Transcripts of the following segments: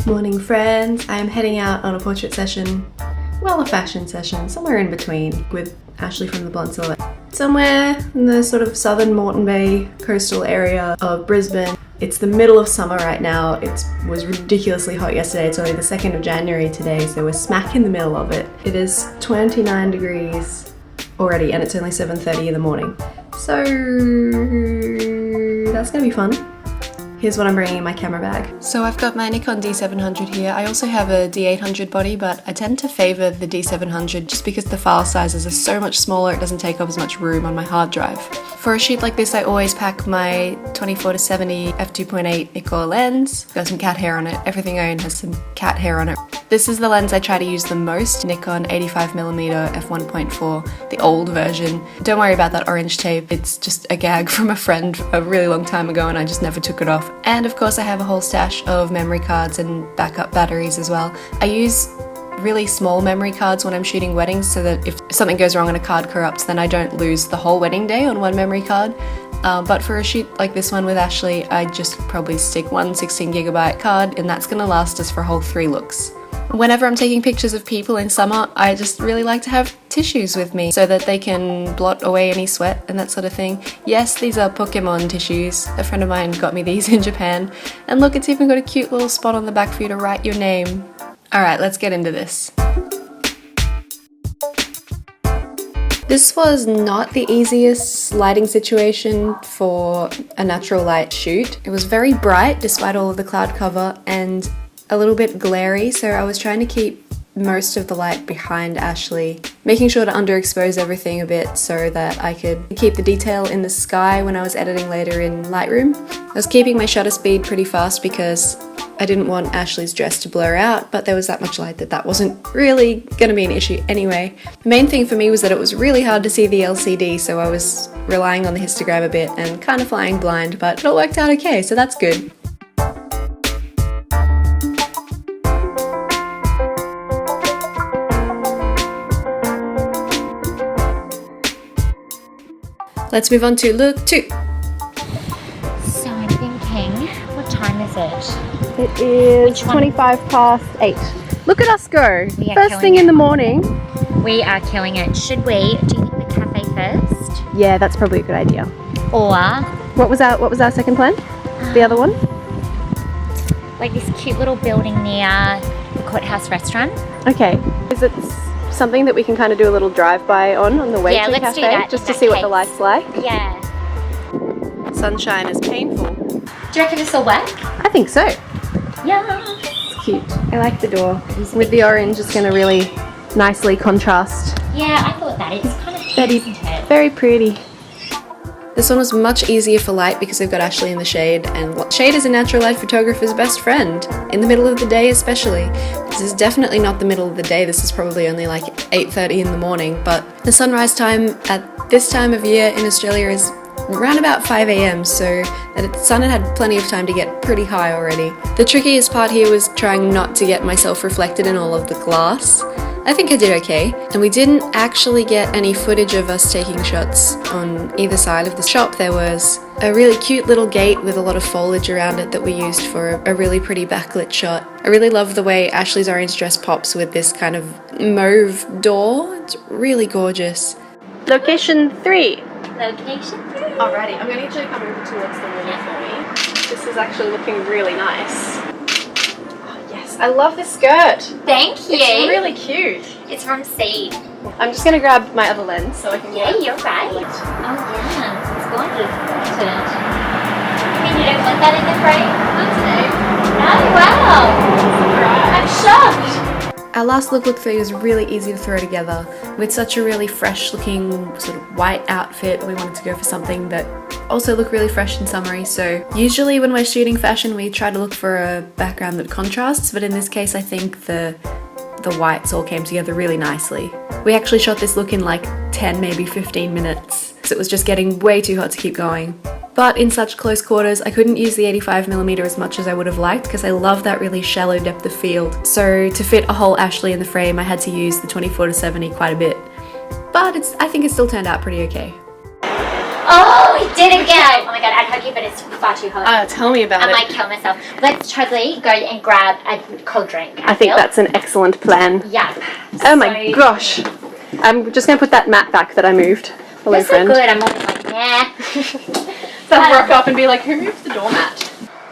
Morning friends, I am heading out on a portrait session, well, a fashion session, somewhere in between, with Ashleigh from the Blonde Silhouette. Somewhere in the sort of southern Moreton Bay coastal area of Brisbane. It's the middle of summer right now. It was ridiculously hot yesterday. It's only the 2nd of January today, so we're smack in the middle of it. It is 29 degrees already and it's only 7:30 in the morning. So that's gonna be fun. Here's what I'm bringing in my camera bag. So I've got my Nikon D700 here. I also have a D800 body, but I tend to favor the D700 just because the file sizes are so much smaller, it doesn't take up as much room on my hard drive. For a shoot like this, I always pack my 24-70 f2.8 Nikkor lens. Got some cat hair on it. Everything I own has some cat hair on it. This is the lens I try to use the most, Nikon 85mm f1.4, the old version. Don't worry about that orange tape, it's just a gag from a friend a really long time ago and I just never took it off. And of course I have a whole stash of memory cards and backup batteries as well. I use really small memory cards when I'm shooting weddings so that if something goes wrong and a card corrupts, then I don't lose the whole wedding day on one memory card. But for a shoot like this one with Ashleigh, I just probably stick one 16GB card and that's gonna last us for a whole 3 looks. Whenever I'm taking pictures of people in summer, I just really like to have tissues with me so that they can blot away any sweat and that sort of thing. Yes, these are Pokemon tissues. A friend of mine got me these in Japan. And look, it's even got a cute little spot on the back for you to write your name. Alright, let's get into this. This was not the easiest lighting situation for a natural light shoot. It was very bright despite all of the cloud cover and a little bit glary, so I was trying to keep most of the light behind Ashleigh, making sure to underexpose everything a bit so that I could keep the detail in the sky when I was editing later in Lightroom. I was keeping my shutter speed pretty fast because I didn't want Ashleigh's dress to blur out, but there was that much light that wasn't really going to be an issue anyway. The main thing for me was that it was really hard to see the LCD, so I was relying on the histogram a bit and kind of flying blind, but it all worked out okay, so that's good. Let's move on to look 2. So I'm thinking, what time is it? It is 8:25. Look at us go. We are First thing killing in the it. morning. We are killing it. Should we? Do you think the cafe first? Yeah, that's probably a good idea. Or What was our second plan? The other one? like this cute little building near the Courthouse restaurant? Okay. Is it something that we can kind of do a little drive-by on the way to the let's cafe? do that, just in to that see what the case. life's like? Yeah. Sunshine is painful. Do you reckon this will work? I think so. Yeah. It's cute. I like the door. With the orange, it's going to really nicely contrast. Yeah, I thought that. It's kind of cute, Very, isn't it? very pretty. This one was much easier for light because I've got Ashleigh in the shade, and shade is a natural light photographer's best friend, in the middle of the day especially. This is definitely not the middle of the day, this is probably only like 8:30 in the morning, but the sunrise time at this time of year in Australia is around about 5 AM, so the sun had had plenty of time to get pretty high already. The trickiest part here was trying not to get myself reflected in all of the glass. I think I did okay, and we didn't actually get any footage of us taking shots on either side of the shop. There was a really cute little gate with a lot of foliage around it that we used for a really pretty backlit shot. I really love the way Ashleigh's orange dress pops with this kind of mauve door. It's really gorgeous. Location 3. Location 3. Alrighty, I'm going to need you to come over towards the wall for me. This is actually looking really nice. I love this skirt. Thank you. It's really cute. It's from Seed. I'm just gonna grab my other lens so I can Yeah, get you're right. Oh yeah, it's gorgeous, isn't it? I mean, you don't want that in the frame? No, wow. I'm shocked. Our last look 3 was really easy to throw together. With such a really fresh looking sort of white outfit, we wanted to go for something that also looked really fresh and summery. So usually when we're shooting fashion, we try to look for a background that contrasts, but in this case I think the whites all came together really nicely. We actually shot this look in like 10, maybe 15 minutes. So it was just getting way too hot to keep going. But in such close quarters, I couldn't use the 85mm as much as I would have liked because I love that really shallow depth of field. So to fit a whole Ashleigh in the frame, I had to use the 24-70 quite a bit. But I think it still turned out pretty okay. Oh, we did again! Oh my god, I'd hug you, but it's far too hot. Tell me about I it. might kill myself. Let's totally go and grab a cold drink. I think that's an excellent plan. Yeah. Oh my gosh. I'm just going to put that mat back that I moved. Hello, You're so friend. good. I'm always like, nah. So I'll rock up and be like, who moved the doormat?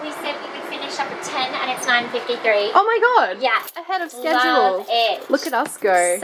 We said we would finish up at 10 and it's 9:53. Oh my god. Yeah. Ahead of schedule. Love it. Look at us go.